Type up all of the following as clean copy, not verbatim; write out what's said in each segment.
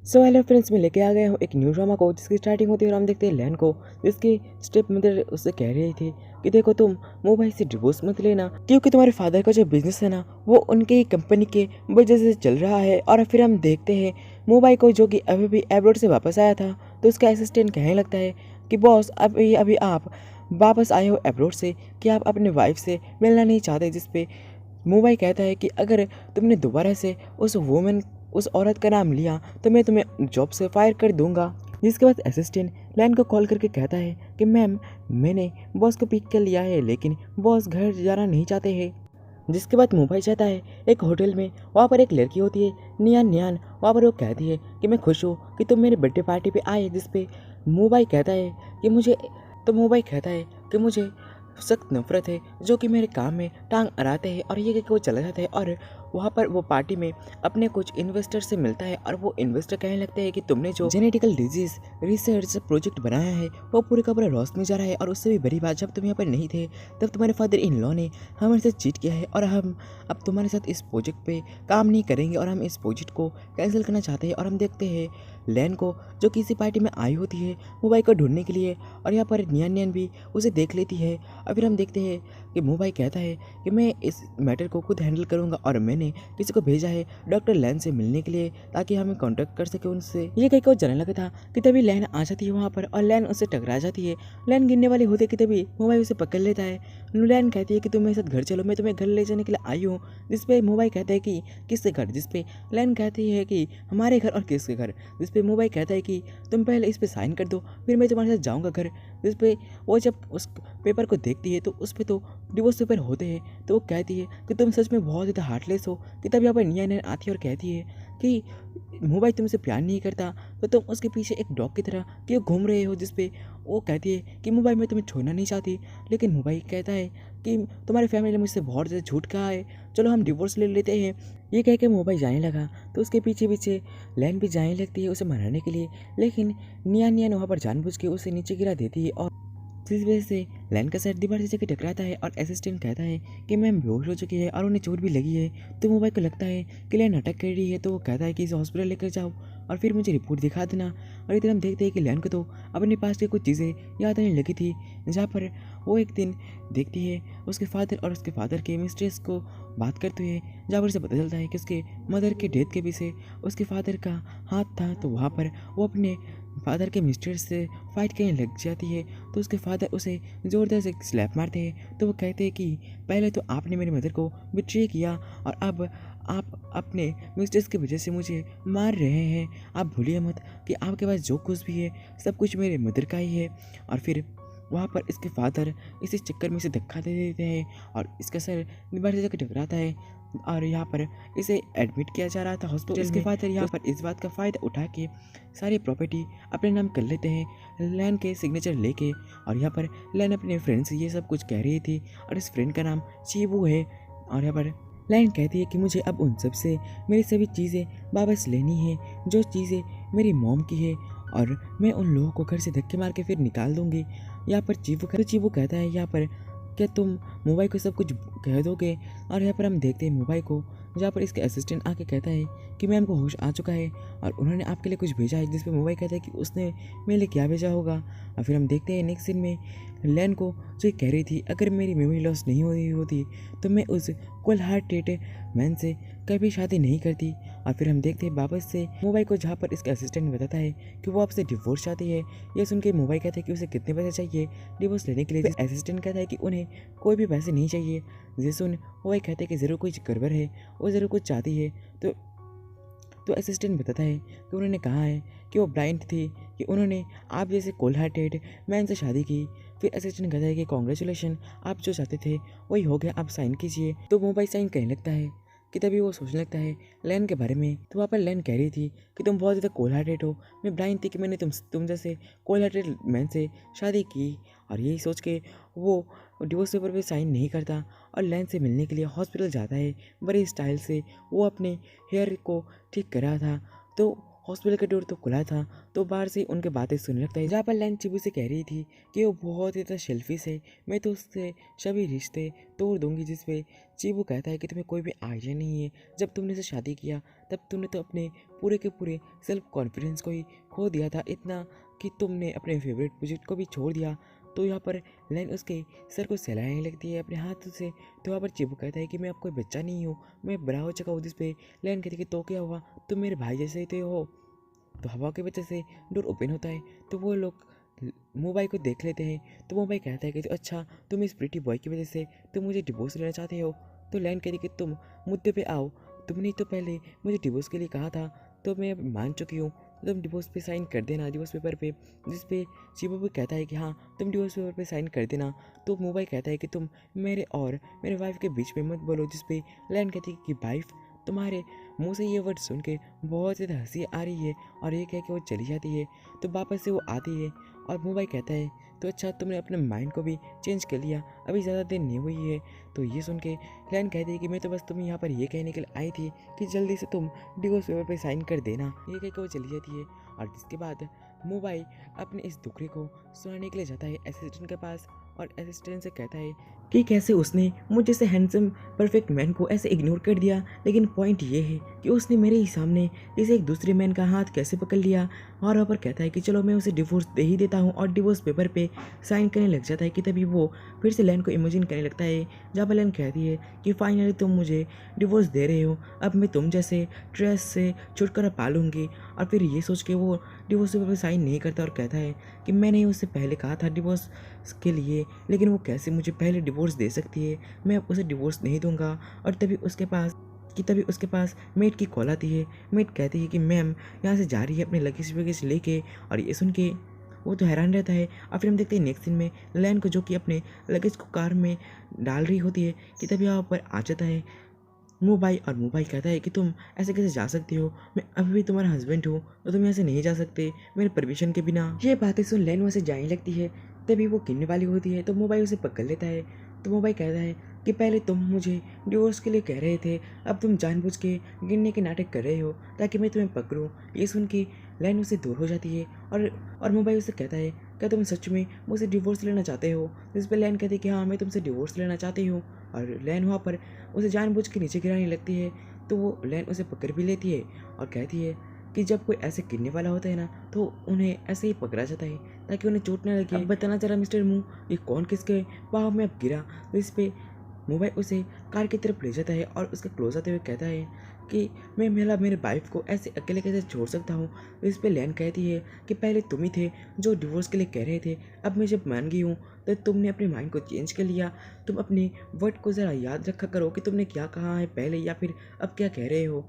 So hello friends, मैं लेके आ गया हूँ एक न्यू ड्रामा को जिसकी स्टार्टिंग होती है और हम देखते हैं लैन को, जिसकी स्टेप मदर उससे कह रही थी कि देखो तुम मोबाइल से डिवोर्स मत लेना क्योंकि तुम्हारे फादर का जो बिजनेस है ना वो उनके ही कंपनी के वजह से चल रहा है। और फिर हम देखते हैं मोबाइल को जो कि अभी भी एब्रोड से वापस आया था, तो उसका असिस्टेंट कहने लगता है कि बॉस अभी अभी आप वापस आए हो एब्रोड से, कि आप अपने वाइफ से मिलना नहीं चाहते। जिसपे मोबाइल कहता है कि अगर तुमने दोबारा से उस औरत का नाम लिया तो मैं तुम्हें जॉब से फायर कर दूंगा। जिसके बाद असिस्टेंट लैन को कॉल करके कहता है कि मैम, मैंने बॉस को पिक कर लिया है लेकिन बॉस घर जाना नहीं चाहते हैं। जिसके बाद मोबाइल जाता है एक होटल में। वहाँ पर एक लड़की होती है नियान नियान। वहाँ पर वो कहती है कि मैं खुश हूँ कि तुम मेरे बर्थडे पार्टी पे आए। जिसपे मोबाइल कहता है कि मुझे सख्त नफरत है जो कि मेरे काम में टांग अड़ाते हैं और ये कह के वो चला जाता है। और वहाँ पर वो पार्टी में अपने कुछ इन्वेस्टर से मिलता है और वो इन्वेस्टर कहने लगते हैं कि तुमने जो जेनेटिकल डिजीज रिसर्च प्रोजेक्ट बनाया है वो पूरे का पूरा लॉस में जा रहा है। और उससे भी बड़ी बात, जब तुम यहाँ पर नहीं थे तब तुम्हारे फादर इन लॉ ने हमारे साथ चीट किया है और हम अब तुम्हारे साथ इस प्रोजेक्ट पे काम नहीं करेंगे और हम इस प्रोजेक्ट को कैंसिल करना चाहते हैं। और हम देखते हैं लैन को जो किसी पार्टी में आई होती है मोबाइल को ढूंढने के लिए, और यहाँ पर नियान नियान भी उसे देख लेती है। और फिर हम देखते हैं कि मोबाइल कहता है कि मैं इस मैटर को खुद हैंडल करूंगा और मैंने किसी को भेजा है डॉक्टर लैन से मिलने के लिए ताकि हमें कांटेक्ट कर सके उनसे। ये कहीं को जाने लगा था कि तभी लैन आ जाती है वहाँ पर और लैन उससे टकरा जाती है। लैन गिरने वाली होती है कि तभी मोबाइल उसे पकड़ लेता है। लैन कहती है कि तुम मेरे साथ घर चलो, मैं तुम्हें घर ले जाने के लिए आई हूँ। जिसपे मोबाइल कहता है कि किसके घर। जिसपे लैन कहती है कि हमारे घर। और किसके घर। जिसपे मोबाइल कहता है कि तुम पहले इस पे साइन कर दो फिर मैं तुम्हारे साथ जाऊँगा घर। जिसपे वो जब उस पेपर को देखती है तो उस पर तो डिवोर्स पेपर होते हैं, तो वो कहती है कि तुम सच में बहुत ज़्यादा हार्टलेस हो। कि तब यहाँ पर निया नैन आती है और कहती है कि मोबाइल तुमसे प्यार नहीं करता तो तुम उसके पीछे एक डॉग की तरह क्यों घूम रहे हो। जिसपे वो कहती है कि मोबाइल मैं तुम्हें छोड़ना नहीं चाहती, लेकिन मोबाइल कहता है कि तुम्हारी फैमिली ने मुझसे बहुत ज़्यादा झूठ कहा है, चलो हम डिवोर्स ले लेते हैं। ये कह के मोबाइल जाने लगा तो उसके पीछे पीछे लैन भी जाने लगती है उसे मनाने के लिए, लेकिन निया निया वहाँ पर जानबूझ के उसे नीचे गिरा देती है। और इस वजह से लैन का सर दीवार से जाकर टकराता है और असिस्टेंट कहता है कि मैम बेहोश हो चुकी है और उन्हें चोट भी लगी है। तो मोबाइल को लगता है कि लैन अटैक कर रही है, तो वो कहता है कि इसे हॉस्पिटल लेकर जाओ और फिर मुझे रिपोर्ट दिखा देना। और इधर हम देखते हैं कि लैन को तो अपने पास की कुछ चीज़ें याद आने लगी थी, जहाँ पर वो एक दिन देखती है उसके फादर और उसके फादर के मिस्ट्रेस को बात करते हुए, जहाँ पर उसे पता चलता है कि उसके मदर के डेथ के पीछे उसके फादर का हाथ था। तो वहाँ पर वो अपने फादर के मिस्ट्रेस से फाइट करने लग जाती है। तो उसके फादर उसे ज़ोरदार से स्लैप मारते हैं। तो वो कहते हैं कि पहले तो आपने मेरी मदर को बिट्रे किया और अब आप अपने मिस्ट्रेस की वजह से मुझे मार रहे हैं। आप भूलिए मत कि आपके पास जो कुछ भी है सब कुछ मेरे मदर का ही है। और फिर वहाँ पर इसके फादर इसी चक्कर में इसे धक्का दे देते हैं और इसका सर दीवार से जाकर टकराता है और यहाँ पर इसे एडमिट किया जा रहा था हॉस्पिटल। इसके फादर यहाँ पर इस बात का फ़ायदा उठा के सारी प्रॉपर्टी अपने नाम कर लेते हैं लैन के सिग्नेचर लेके। और यहाँ पर लैन अपने फ्रेंड से ये सब कुछ कह रही थी और इस फ्रेंड का नाम चीबू है। और यहाँ पर लैन कहती है कि मुझे अब उन सब से मेरी सभी चीज़ें वापस लेनी है जो चीज़ें मेरी मॉम की है, और मैं उन लोगों को घर से धक्के मार के फिर निकाल दूंगी। यहाँ पर चीबू कहता है यहाँ पर क्या तुम मोबाइल को सब कुछ कह दोगे। और यहाँ पर हम देखते हैं मोबाइल को, जहाँ पर इसके असिस्टेंट आके कहता है कि मैम को होश आ चुका है और उन्होंने आपके लिए कुछ भेजा है। जिस पे मोबाइल कहता है कि उसने मेरे लिए क्या भेजा होगा। और फिर हम देखते हैं नेक्स्ट सीन में लैन को जो कह रही थी अगर मेरी मेमोरी लॉस नहीं हो रही होती तो मैं उस कोल्ड हार्टेड मैन से कभी शादी नहीं करती। और फिर हम देखते हैं वापस से मोबाइल को, जहाँ पर इसके असिस्टेंट बताता है कि वो आपसे डिवोर्स चाहती है। यह सुन के मोबाइल कहता है कि उसे कितने पैसे चाहिए डिवोर्स लेने के लिए। असिस्टेंट कहता है कि उन्हें कोई भी पैसे नहीं चाहिए। ये सुन मोबाइल कहते हैं कि ज़रूर कुछ गड़बड़ है, वो ज़रूर कुछ चाहती है। तो असिस्टेंट बताता है कि उन्होंने कहा है कि वो ब्लाइंड थी, कि उन्होंने आप जैसे कोल्ड हार्टेड मैन से शादी की। फिर असिस्टेंट कहता है कि कॉन्ग्रेचुलेशन, आप जो चाहते थे वही हो गया, आप साइन कीजिए। तो मोबाइल साइन कहने लगता है कि तभी वो सोचने लगता है लैन के बारे में। तो वहाँ पर लैन कह रही थी कि तुम बहुत ज़्यादा कोल्ड हार्टेड हो, मैं ब्लाइंड थी कि मैंने तुम जैसे कोल्ड हार्टेड मैन से शादी की। और यही सोच के वो डिवोर्स पेपर पे साइन नहीं करता और लैन से मिलने के लिए हॉस्पिटल जाता है। बड़े स्टाइल से वो अपने हेयर को ठीक कर रहा था, तो हॉस्पिटल का डोर तो खुला था, तो बाहर से उनके बातें सुनने लगता है, जहाँ पर लैन चिबू से कह रही थी कि वो बहुत ही ज़्यादा सेल्फिश है, मैं तो उससे सभी रिश्ते तोड़ दूंगी। जिस पे चिबू कहता है कि तुम्हें कोई भी आइडिया नहीं है, जब तुमने से शादी किया तब तूने तो अपने पूरे के पूरे सेल्फ कॉन्फिडेंस को ही खो दिया था, इतना कि तुमने अपने फेवरेट प्रोजेक्ट को भी छोड़ दिया। तो यहाँ पर लैन उसके सर को सहलाने लगती है अपने हाथ से। तो यहाँ पर चिबू कहता है कि मैं अब कोई बच्चा नहीं हूँ, मैं बड़ा हो चुका हूँ। जिस पे लैन कहती है कि तो क्या हुआ, तुम मेरे भाई जैसे ही तो हो। तो हवा की वजह से डोर ओपन होता है, तो वो लोग मोबाइल को देख लेते हैं। तो मोबाइल कहता है कि अच्छा, तुम इस प्रिटी बॉय की वजह से तुम मुझे डिवोर्स लेना चाहते हो। तो लैन कहती है कि तुम मुद्दे पे आओ, तुमने तो पहले मुझे डिवोर्स के लिए कहा था, तो मैं अब मान चुकी हूँ, तो तुम डिवोर्स पे साइन कर देना, डिवोर्स पेपर पे। जिस पे शिबू भी कहता है कि हाँ, तुम डिवोर्स पेपर पे साइन कर देना। तो मोबाइल कहता है कि तुम मेरे और मेरे वाइफ के बीच में मत बोलो। जिस पे लैन कहती है कि वाइफ, तुम्हारे मुंह से ये वर्ड सुन के बहुत ज़्यादा हंसी आ रही है। और ये कह के वो चली जाती है। तो वापस से वो आती है और मोबाइल कहता है तो अच्छा, तुमने अपने माइंड को भी चेंज कर लिया, अभी ज़्यादा देर नहीं हुई है। तो ये सुन के लैन कहती है कि मैं तो बस तुम्हें यहाँ पर ये कहने के लिए आई थी कि जल्दी से तुम डिवोर्स पेपर पे साइन कर देना। ये कह के वो चली जाती है। और जिसके बाद मोबाइल अपने इस दुखड़े को सुनाने के लिए जाता है असिस्टेंट के पास, और असिस्टेंट से कहता है कि कैसे उसने मुझ जैसे हैंडसम परफेक्ट मैन को ऐसे इग्नोर कर दिया। लेकिन पॉइंट ये है कि उसने मेरे ही सामने इसे एक दूसरे मैन का हाथ कैसे पकड़ लिया। और वहाँ पर कहता है कि चलो मैं उसे डिवोर्स दे ही देता हूँ, और डिवोर्स पेपर पे साइन करने लग जाता है। कि तभी वो फिर से लैन को इमेजिन करने लगता है, जहाँ पर लैन कहती है कि फाइनली तुम मुझे डिवोर्स दे रहे हो, अब मैं तुम जैसे स्ट्रेस से छुटकारा पालूंगी। और फिर ये सोच के वो डिवोर्स पेपर पे साइन नहीं करता और कहता है कि मैंने उससे पहले कहा था डिवोर्स के लिए, लेकिन वो कैसे मुझे पहले डिवोर्स दे सकती है, मैं अब उसे डिवोर्स नहीं दूंगा। और तभी उसके पास मेट की कॉल आती है। मेट कहती है कि मैम यहाँ से जा रही है अपने लगेज वगेज लेके। और ये सुन के वो तो हैरान रहता है। और फिर हम देखते हैं नेक्स्ट सीन में लैन को, जो कि अपने लगेज को कार में डाल रही होती है, कि तभी यहाँ पर आ जाता है मोबाइल। और मोबाइल कहता है कि तुम ऐसे कैसे जा सकते हो, मैं अभी भी तुम्हारा हस्बैंड हूँ, तो तुम यहाँ से नहीं जा सकते मेरे परमिशन के बिना। ये बातें सुन लैन वहाँ से जाने लगती है। तभी वो गिरने वाली होती है, तो मोबाइल उसे पकड़ लेता है। तो मोबाइल कहता है कि पहले तुम मुझे डिवोर्स के लिए कह रहे थे, अब तुम जानबूझ के गिरने के नाटक कर रहे हो ताकि मैं तुम्हें पकड़ूं। ये सुन के लैन उसे दूर हो जाती है। और मोबाइल उसे कहता है क्या तुम सच में मुझसे डिवोर्स लेना चाहते हो। जिस पर लैन कहती है कि हाँ, मैं तुमसे डिवोर्स लेना चाहती हूँ। और लैन वहाँ पर उसे जानबूझ के नीचे गिराने लगती है। तो वो लैन उसे पकड़ भी लेती है और कहती है कि जब कोई ऐसे गिरने वाला होता है ना, तो उन्हें ऐसे ही पकड़ा जाता है ताकि उन्हें चोट न लगे। अब बताना जरा मिस्टर मुंह, ये कौन किसके पाँव में अब गिरा। तो इस पे मोबाइल उसे कार की तरफ ले जाता है और उसके क्लोज आते हुए कहता है कि मैं मेरे वाइफ को ऐसे अकेले कैसे छोड़ सकता हूँ। तो इस पे लैन कहती है कि पहले तुम ही थे जो डिवोर्स के लिए कह रहे थे, अब मैं जब मान गई हूँ तो तुमने अपने माइंड को चेंज कर लिया। तुम अपने वर्ड को ज़रा याद रखा करो कि तुमने क्या कहा है पहले, या फिर अब क्या कह रहे हो।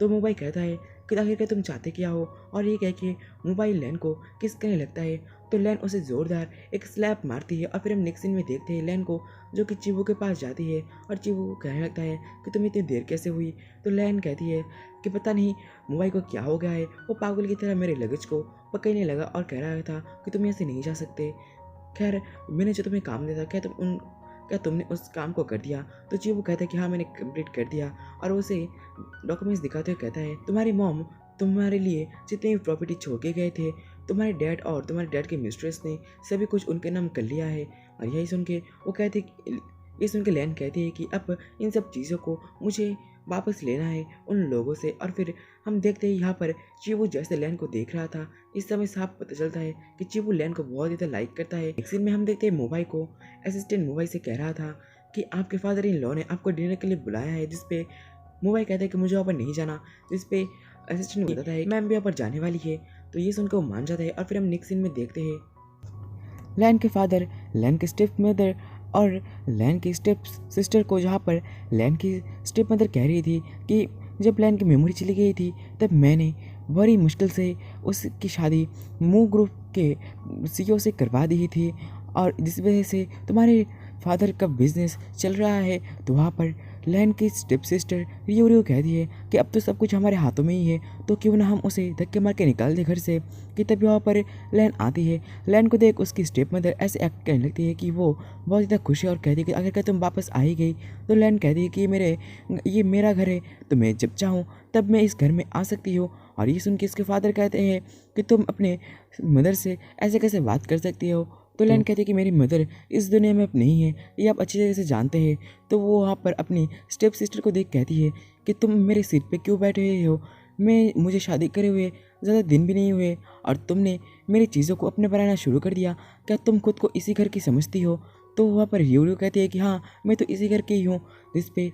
तो मोबाइल कहता है कि आखिरकार तुम चाहते क्या हो। और ये कह के मोबाइल लैन को किस करने लगता है। तो लैन उसे ज़ोरदार एक स्लैप मारती है। और फिर हम नेक्स्ट सीन में देखते हैं लैन को, जो कि चिबू के पास जाती है और चिबू को कहने लगता है कि तुम्हें इतनी देर कैसे हुई। तो लैन कहती है कि पता नहीं मोबाइल को क्या हो गया है, वो पागल की तरह मेरे लगेज को पकड़ने लगा और कह रहा था कि तुम यहाँ से नहीं जा सकते। खैर, मैंने जो तुम्हें काम दिया था, क्या तुमने उस काम को कर दिया। तो चिबू कहता है कि हाँ, मैंने कंप्लीट कर दिया। और उसे डॉक्यूमेंट्स दिखाते हुए कहता है तुम्हारी मॉम तुम्हारे लिए जितनी भी प्रॉपर्टी छोड़ के गए थे, तुम्हारे डैड और तुम्हारे डैड के मिस्ट्रेस ने सभी कुछ उनके नाम कर लिया है। और यही सुन के वो कहते ये सुन के लैन कहती है कि अब इन सब चीज़ों को मुझे वापस लेना है उन लोगों से। और फिर हम देखते हैं यहाँ पर चीबू जैसे लैन को देख रहा था, इस समय साफ पता चलता है कि चीबू लैन को बहुत ज़्यादा लाइक करता है। एक सीन में हम देखते हैं मोबाइल को असिस्टेंट मोबाइल से कह रहा था कि आपके फादर इन लॉ ने आपको डिनर के लिए बुलाया है। जिसपे मोबाइल कहता है कि मुझे वहाँ पर नहीं जाना। जिसपे असिस्टेंट बताता है मैम भी यहाँ पर जाने वाली है। तो ये सुनकर वो मान जाता है। और फिर हम नेक्स्ट सीन में देखते हैं लैन के फादर, लैन के स्टेप मदर और लैन की स्टेप सिस्टर को, जहाँ पर लैन की स्टेप मदर कह रही थी कि जब लैन की मेमोरी चली गई थी तब मैंने बड़ी मुश्किल से उसकी शादी मूव ग्रुप के सीईओ से करवा दी थी, और जिस वजह से तुम्हारे फादर का बिजनेस चल रहा है। तो वहाँ पर लैन की स्टेप सिस्टर रियो कह दी है कि अब तो सब कुछ हमारे हाथों में ही है, तो क्यों ना हम उसे धक्के मार के निकाल दे घर से। कि तभी वहाँ पर लैन आती है। लैन को देख उसकी स्टेप मदर ऐसे एक्ट करने लगती है कि वो बहुत ज़्यादा खुश है और कहती है कि अगर तुम वापस आ ही गई। तो लैन कहती है कि ये मेरा घर है, तो मैं जब चाहूँ तब मैं इस घर में आ सकती हूँ। और ये सुन के इसके फादर कहते हैं कि तुम अपने मदर से ऐसे कैसे बात कर सकती हो, तो लैन कहती है कि मेरी मदर इस दुनिया में अब नहीं है, ये आप अच्छी तरह से जानते हैं। तो वो वहाँ पर अपनी स्टेप सिस्टर को देख कहती है कि तुम मेरे सिर पे क्यों बैठे हुए हो, मुझे शादी करे हुए ज़्यादा दिन भी नहीं हुए और तुमने मेरी चीज़ों को अपने बनाना शुरू कर दिया। क्या तुम खुद को इसी घर की समझती हो? तो वहाँ पर यूरू कहती है कि हाँ, मैं तो इसी घर की ही हूँ। जिस पे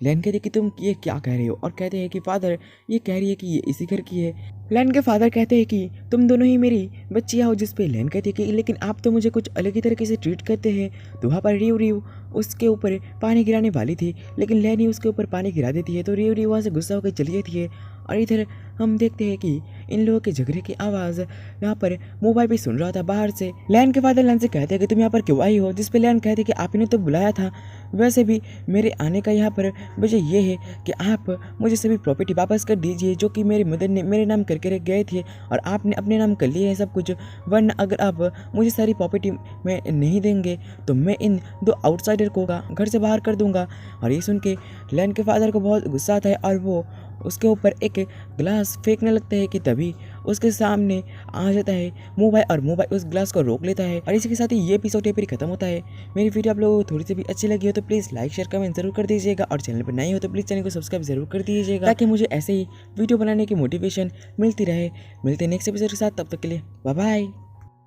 लैन कहती है कि तुम ये क्या कह रहे हो, और कहते हैं कि फादर ये कह रही है कि ये इसी घर की है। लैन के फादर कहते हैं कि तुम दोनों ही मेरी बच्चियाँ हो। जिस पे लैन कहती है कि लेकिन आप तो मुझे कुछ अलग ही तरीके से ट्रीट करते हैं। तो वहाँ पर रिव रिव उसके ऊपर पानी गिराने वाली थी, लेकिन लैन ही उसके ऊपर पानी गिरा देती है। तो रिव रिव वहाँ से गुस्सा होकर चली जाती है। और इधर हम देखते हैं कि इन लोगों के झगड़े की आवाज़ यहाँ पर मोबाइल पे सुन रहा था बाहर से। लैन के फादर लैन से कहते हैं कि तुम यहाँ पर क्यों आई हो? जिस पे लैन कहते हैं कि आप ही ने तो बुलाया था। वैसे भी मेरे आने का यहाँ पर वजह ये है कि आप मुझे सभी प्रॉपर्टी वापस कर दीजिए जो कि मेरी मदर ने मेरे नाम करके रख गए थे, और आपने अपने नाम कर लिए हैं सब कुछ। वरना अगर आप मुझे सारी प्रॉपर्टी में नहीं देंगे तो मैं इन 2 आउटसाइडर को घर से बाहर कर दूंगा। और ये सुन के लैन के फादर को बहुत गुस्सा आता है और वो उसके ऊपर एक ग्लास फेंकने लगता है कि तभी उसके सामने आ जाता है मोबाइल, और मोबाइल उस ग्लास को रोक लेता है। और इसी के साथ ही ये एपिसोड यहाँ पर खत्म होता है। मेरी वीडियो आप लोगों को थोड़ी सी भी अच्छी लगी हो तो प्लीज़ लाइक शेयर कमेंट जरूर कर दीजिएगा, और चैनल पर नए हो तो प्लीज़ चैनल को सब्सक्राइब जरूर कर दीजिएगा ताकि मुझे ऐसे ही वीडियो बनाने की मोटिवेशन मिलती रहे। मिलते हैं नेक्स्ट एपिसोड के साथ, तब तक के लिए बाय बाय।